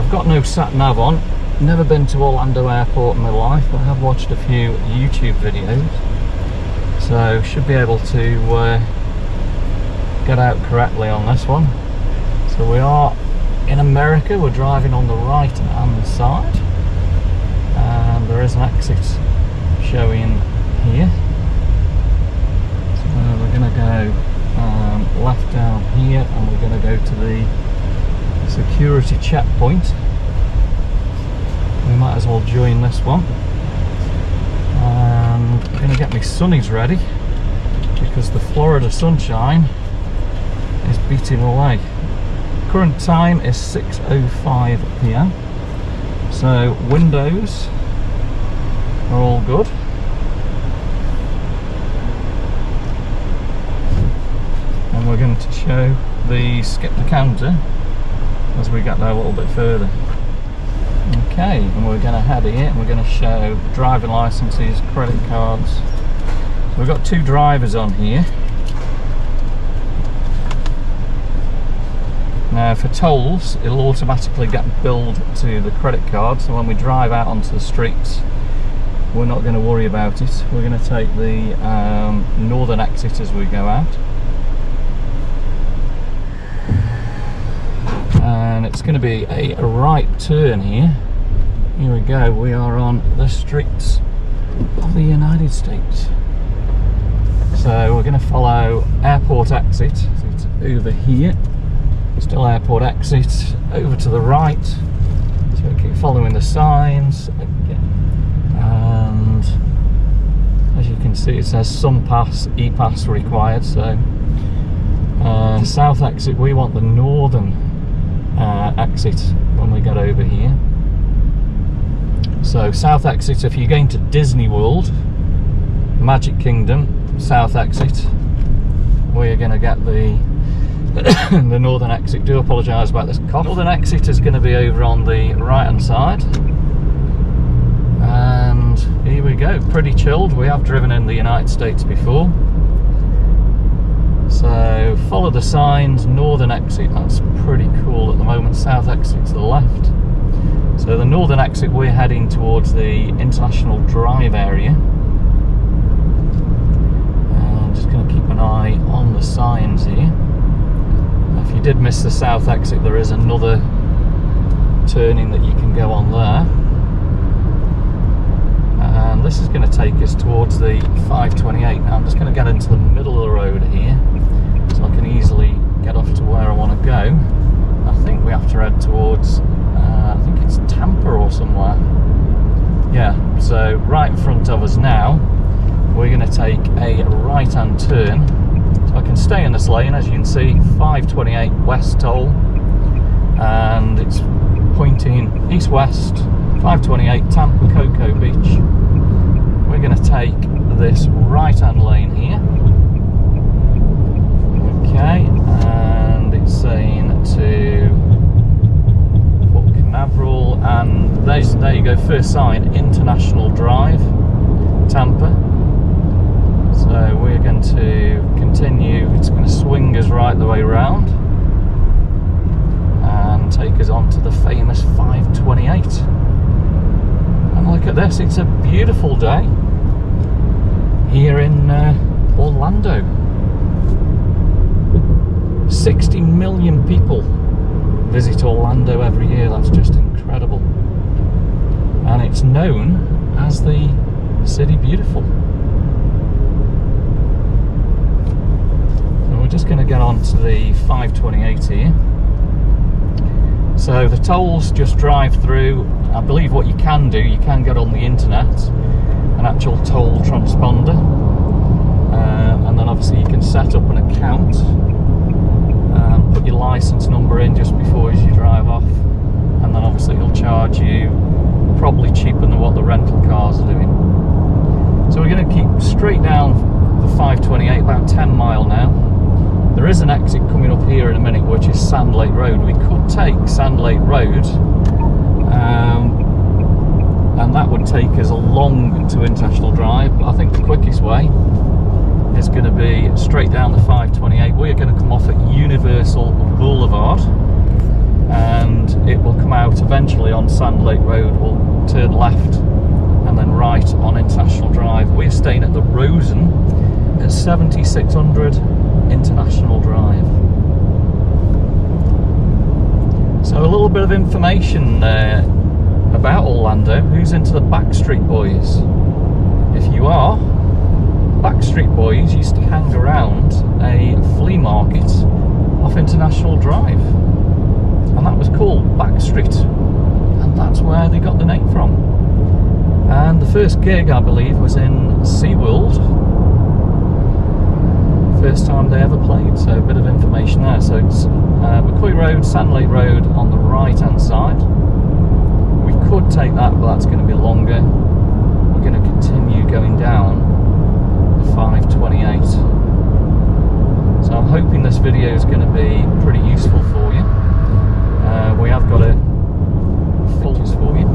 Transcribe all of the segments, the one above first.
I've got no sat nav on, never been to Orlando Airport in my life, but I have watched a few YouTube videos, so should be able to get out correctly on this one. So we are in America, we're driving on the right hand side, and there is an exit showing here. So we're going to go left down here, and we're going to go to the security checkpoint. We might as well join this one, and I'm going to get my sunnies ready because the Florida sunshine is beating away. Current time is 6:05 p.m. so windows are all good. And we're going to show the skip the counter as we get there a little bit further. Okay, and we're going to head here and we're going to show driving licenses, credit cards. So we've got two drivers on here. Now for tolls, it'll automatically get billed to the credit card, so when we drive out onto the streets, we're not going to worry about it. We're going to take the northern exit as we go out. And it's going to be a right turn here. Here we go, we are on the streets of the United States. So we're going to follow airport exit, so it's over here. Still airport exit, over to the right. So we keep following the signs again. And as you can see, it says some pass, e-pass required. So south exit, we want the northern exit when we get over here. So south exit, if you're going to Disney World, Magic Kingdom, south exit, we're going to get the the northern exit. Do apologise about this cough. Northern exit is going to be over on the right hand side, and here we go, pretty chilled. We have driven in the United States before, so follow the signs, northern exit, that's pretty cool at the moment. South exit to the left. So the northern exit, we're heading towards the International Drive area. And just going to keep an eye on the signs here. If you did miss the south exit, there is another turning that you can go on there. And this is going to take us towards the 528. Now I'm just going to get into the middle of the road here, so I can easily get off to where I want to go. I think we have to head towards, I think it's Tampa or somewhere. Yeah, so right in front of us now, we're going to take a right-hand turn. So I can stay in this lane, as you can see, 528 West Toll, and it's pointing east-west, 528 Tampa Cocoa Beach. We're going to take this right-hand lane here. Okay, and it's saying to Port Canaveral, and there you go, first sign, International Drive, Tampa. So we're going to continue, it's going to swing us right the way around and take us on to the famous 528. And look at this, it's a beautiful day here in Orlando. 60 million people visit Orlando every year. That's just incredible. And it's known as the City Beautiful. So we're just going to get on to the 528 here. So the tolls just drive through. I believe what you can do, you can get on the internet an actual toll transponder, and then obviously you can set up an account and put your license number in just before as you drive off, and then obviously it'll charge you probably cheaper than what the rental cars are doing. So we're going to keep straight down the 528, about 10 mile now. There is an exit coming up here in a minute, which is Sand Lake Road. We could take Sand Lake Road, and that would take us along to International Drive, but I think the quickest way is going to be straight down the 528. We're going to come off at Universal Boulevard, and it will come out eventually on Sand Lake Road. We'll turn left and then right on International Drive. We're staying at the Rosen at 7600 International Drive. So a little bit of information about Orlando. Who's into the Backstreet Boys? If you are, Backstreet Boys used to hang around a flea market off International Drive, and that was called Backstreet, and that's where they got the name from. And the first gig, I believe, was in SeaWorld. First time they ever played, so a bit of information there. So it's McCoy Road, Sand Lake Road on the right hand side. We could take that, but that's going to be longer. We're going to continue going down the 528. So I'm hoping this video is going to be pretty useful for you. We have got a filters for you.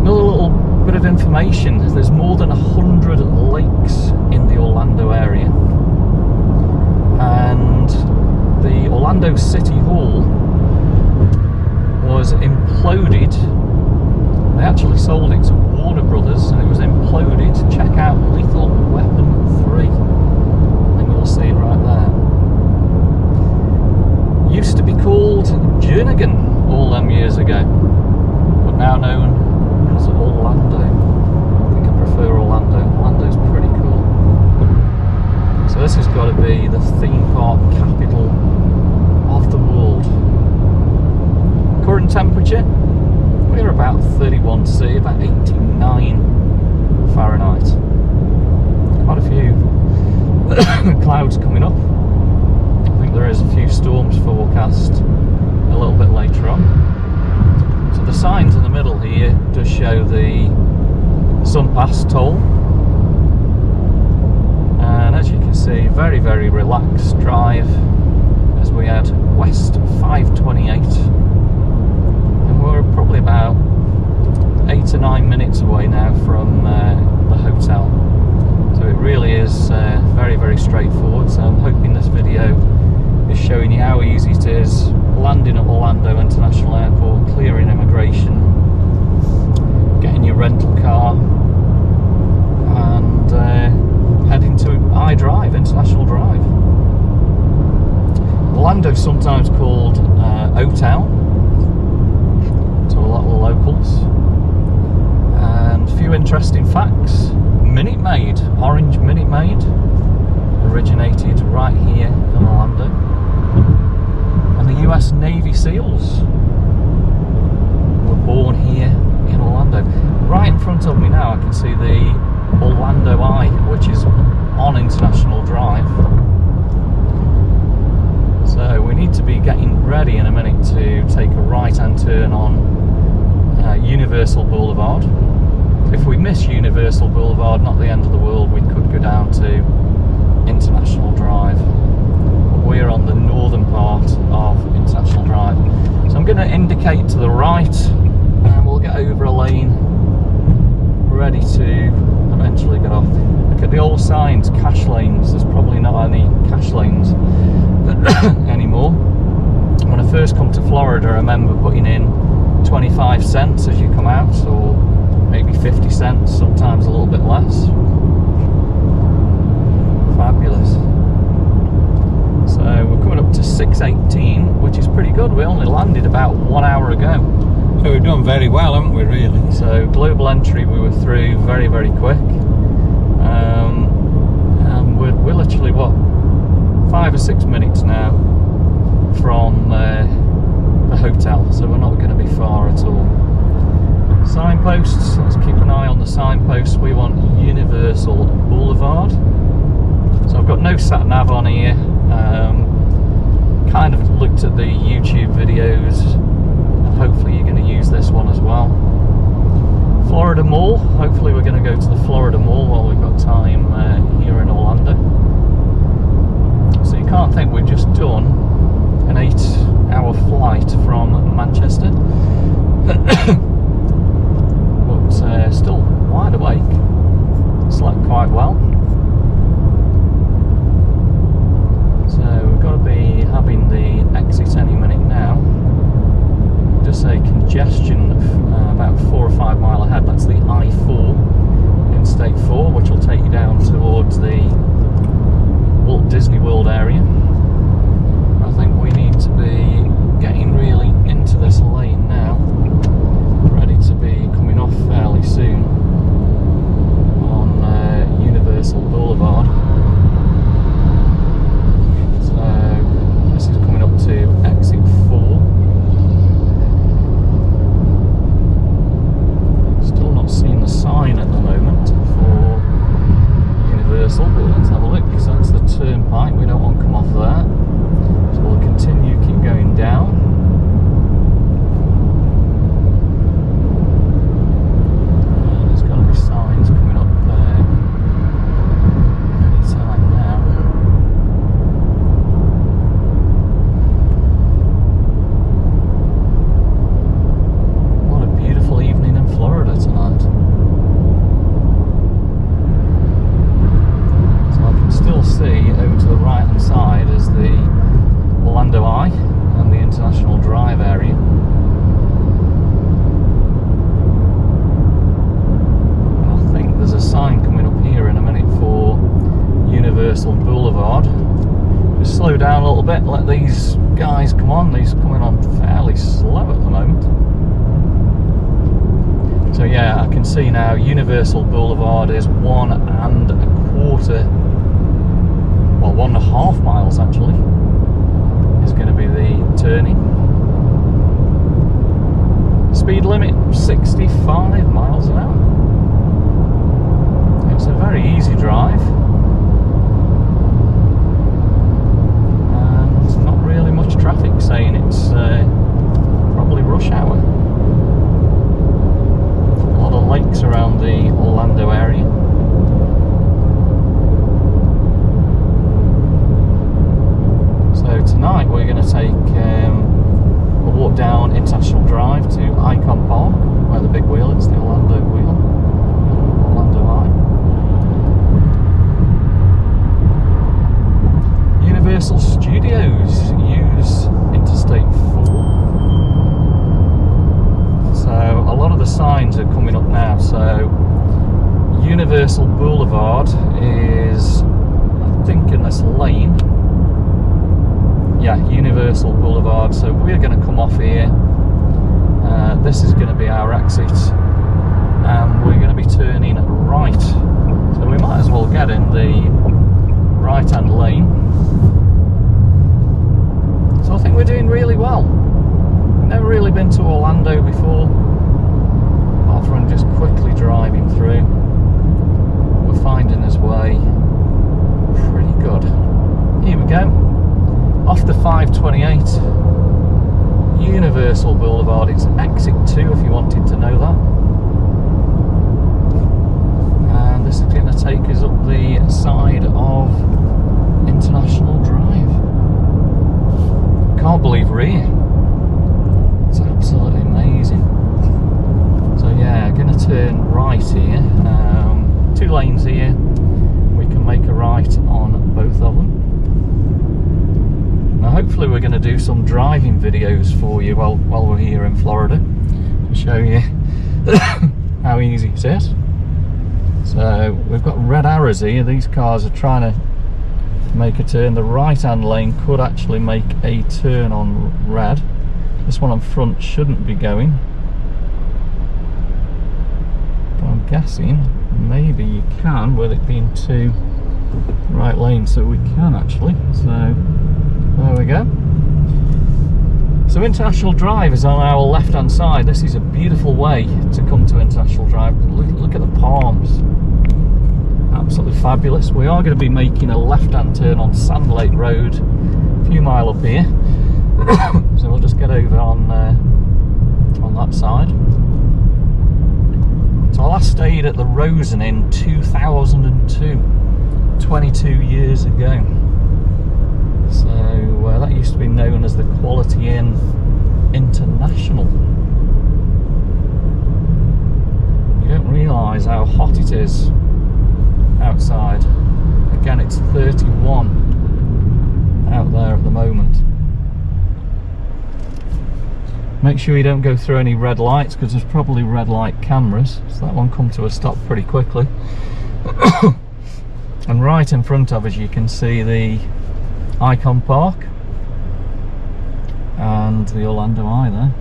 Another little bit of information: there's more than 100 lakes in the Orlando area, and the Orlando City Hall was imploded. They actually sold it to Warner Brothers, and it was imploded. Check out Lethal Weapon 3. I think you'll see it right there. Used to be called Jernigan all them years ago, but now known as Orlando. I think I prefer Orlando. Orlando's pretty cool. So this has got to be the theme park capital of the world. Current temperature, we're about 31 C, about 89 Fahrenheit. Quite a few clouds coming up. I think there is a few storms forecast a little bit later on. So the signs in the middle here does show the Sunpass toll, and as you can see, very, very relaxed drive as we head west 528, and we're probably about 8 to 9 minutes away now from the hotel. So it really is very, very straightforward. So I'm hoping this video is showing you how easy it is landing at Orlando International Airport, clearing immigration, getting your rental car, and heading to iDrive, International Drive. Orlando's sometimes called O-Town to a lot of the locals. And a few interesting facts: Minute Maid, orange Minute Maid, originated right here in Orlando. And the US Navy SEALs were born here in Orlando. Right in front of me now I can see the Orlando Eye, which is on International Drive. So we need to be getting ready in a minute to take a right hand turn on Universal Boulevard. If we miss Universal Boulevard, not the end of the world, we could go down to International Drive. We're on the northern part of International Drive. So I'm going to indicate to the right, and we'll get over a lane, ready to eventually get off. Look at the old signs, cash lanes. There's probably not any cash lanes anymore. When I first come to Florida, I remember putting in 25 cents as you come out, or maybe 50 cents, sometimes a little bit less. Fabulous. So we're coming up to 6:18, which is pretty good. We only landed about 1 hour ago. So we've done very well, haven't we, really? So global entry we were through very, very quick. And we're literally, what, 5 or 6 minutes now from the hotel, so we're not going to be far at all. Signposts, let's keep an eye on the signposts. We want Universal Boulevard. So I've got no sat nav on here. Kind of looked at the YouTube videos, and hopefully you're going to use this one as well. Florida Mall, hopefully we're going to go to the Florida Mall while we've got time here in Orlando. So you can't think we've just done an 8-hour flight from Manchester. But still wide awake, slept quite well. So we've got to be having the exit any minute now. bit, let these guys come on. These are coming on fairly slow at the moment. So yeah, I can see now Universal Boulevard is 1.25, well 1.5 miles actually, is going to be the turning. Speed limit 65 miles an hour. It's a very easy drive. And not really much traffic, saying it's probably rush hour. A lot of lakes around the Orlando area. So tonight we're going to take a walk down International Drive to Icon Park, where the big wheel is, the Orlando wheel, Orlando Eye. Universal Studios use Interstate 4. So a lot of the signs are coming up now. So Universal Boulevard is, I think, in this lane. Yeah, Universal Boulevard. So we're going to come off here. This is going to be our exit, and we're going to be turning right. So we might as well get in the right-hand lane. So I think we're doing really well. Never really been to Orlando before, apart from just quickly driving through. We're finding his way pretty good. Here we go. Off the 528, Universal Boulevard. It's exit 2 if you wanted to know that. And this is going to take us up the side of International Drive. Can't believe we're here. It's absolutely amazing. So yeah, going to turn right here. 2 lanes here. We can make a right on both of them. Now hopefully we're going to do some driving videos for you while we're here in Florida, to show you how easy it is. So we've got red arrows here. These cars are trying to make a turn. The right hand lane could actually make a turn on red. This one on front shouldn't be going, but I'm guessing maybe you can, with it being 2 right lanes. So we can actually. So there we go. So International Drive is on our left hand side. This is a beautiful way to come to International Drive. Look at the palms. Absolutely fabulous. We are going to be making a left hand turn on Sand Lake Road, a few miles up here. So we'll just get over on that side. So I last stayed at the Rosen in 2002, 22 years ago. So that used to be known as the Quality Inn International. You don't realise how hot it is outside. Again, it's 31 out there at the moment. Make sure you don't go through any red lights, because there's probably red light cameras. So that one come to a stop pretty quickly. And right in front of us you can see the Icon Park and the Orlando Eye there.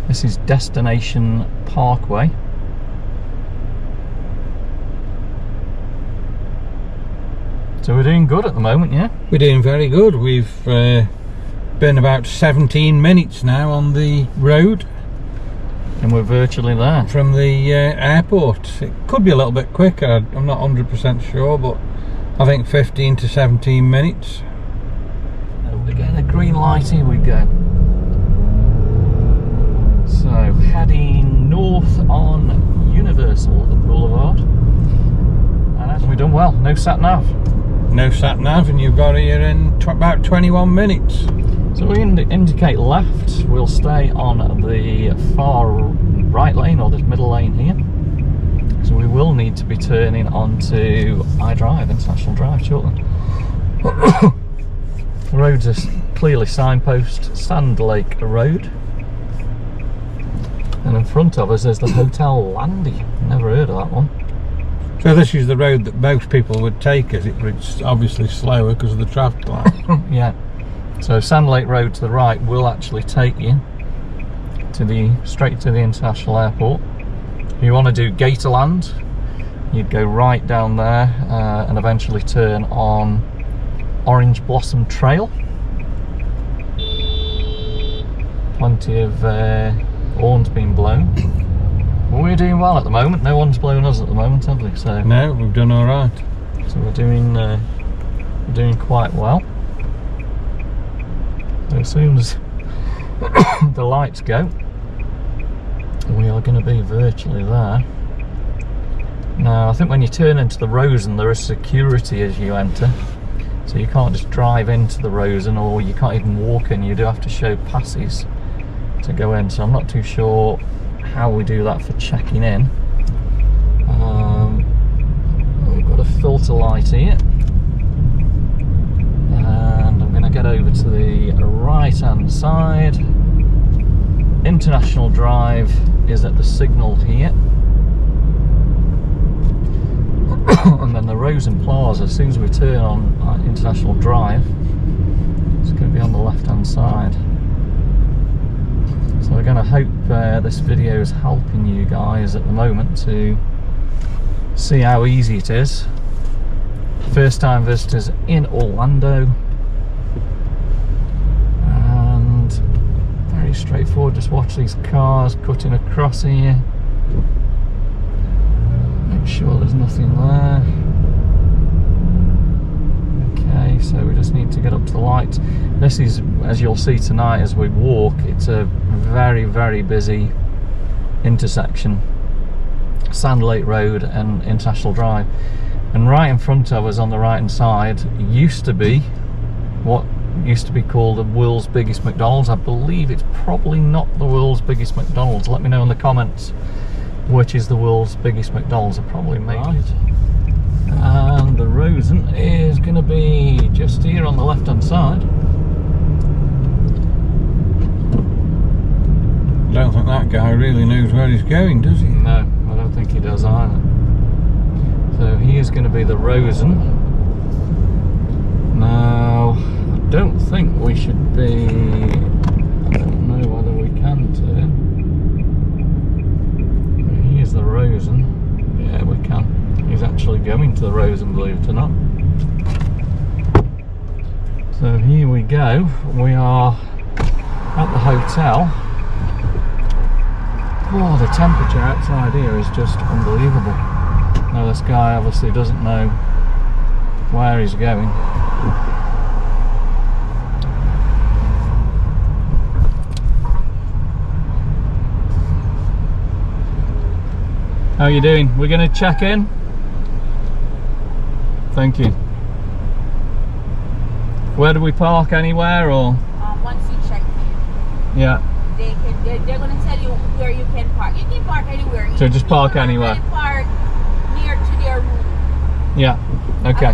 This is Destination Parkway. So we're doing good at the moment, yeah? We're doing very good. We've been about 17 minutes now on the road. And we're virtually there. From the airport. It could be a little bit quicker, I'm not 100% sure, but I think 15 to 17 minutes. We're getting a green light, here we go. So heading north on Universal Boulevard. And we've done well, no sat nav. No sat nav, and you've got here in about 21 minutes. So we indicate left. We'll stay on the far right lane, or this middle lane here. So we will need to be turning onto iDrive, International Drive, shortly. The roads are clearly signpost, Sand Lake Road. And in front of us is the Hotel Landy. Never heard of that one. So this is the road that most people would take, is it? But it's obviously slower because of the traffic light. Yeah. So Sand Lake Road to the right will actually take you to straight to the international airport. If you want to do Gatorland, you'd go right down there and eventually turn on Orange Blossom Trail. Plenty of horns being blown. Well, we're doing well at the moment. No one's blown us at the moment, have we? So no, we've done all right. So we're doing quite well. So as soon as the lights go, we are going to be virtually there. Now, I think when you turn into the Rosen, there is security as you enter. So you can't just drive into the Rosen, or you can't even walk in. You do have to show passes to go in. So I'm not too sure how we do that for checking in. We've got a filter light here. And I'm going to get over to the right hand side. International Drive is at the signal here. And then the Rosen Plaza, as soon as we turn on International Drive, it's going to be on the left hand side. So we're going to hope this video is helping you guys at the moment to see how easy it is. First time visitors in Orlando, and very straightforward. Just watch these cars cutting across here. Make sure there's nothing there. Okay, so we just need to get up to the light. This is, as you'll see tonight as we walk, it's a very, very busy intersection. Sand Lake Road and International Drive. And right in front of us on the right hand side used to be what used to be called the world's biggest McDonald's. I believe it's probably not the world's biggest McDonald's. Let me know in the comments which is the world's biggest McDonald's. I probably made it. And the Rosen is going to be just here on the left hand side. I don't think that guy really knows where he's going, does he? No, I don't think he does either. So here's going to be the Rosen. Now, I don't think we should be, I don't know whether we can turn. But here's the Rosen. Yeah, we can. He's actually going to the Rosen, believe it or not. So here we go. We are at the hotel. Oh, the temperature outside here is just unbelievable. Now this guy obviously doesn't know where he's going. How are you doing? We're going to check in. Thank you. Where do we park? Anywhere or? Once you check in. Yeah. They're going to tell you where you can park. You can park anywhere. So just park anywhere. You can park near to their room. Yeah. Okay.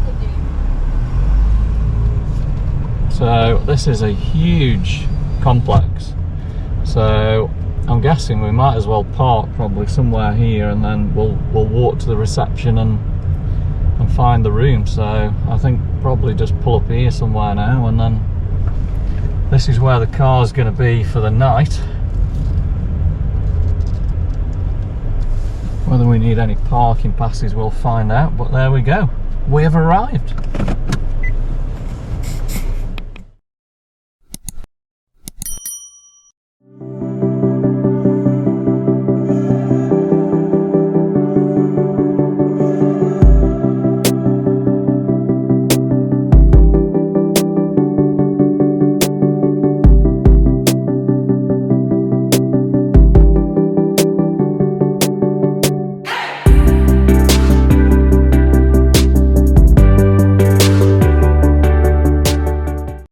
So this is a huge complex. So I'm guessing we might as well park probably somewhere here, and then we'll walk to the reception and find the room. So I think probably just pull up here somewhere now, and then this is where the car's going to be for the night. Whether we need any parking passes we'll find out, but there we go. We have arrived.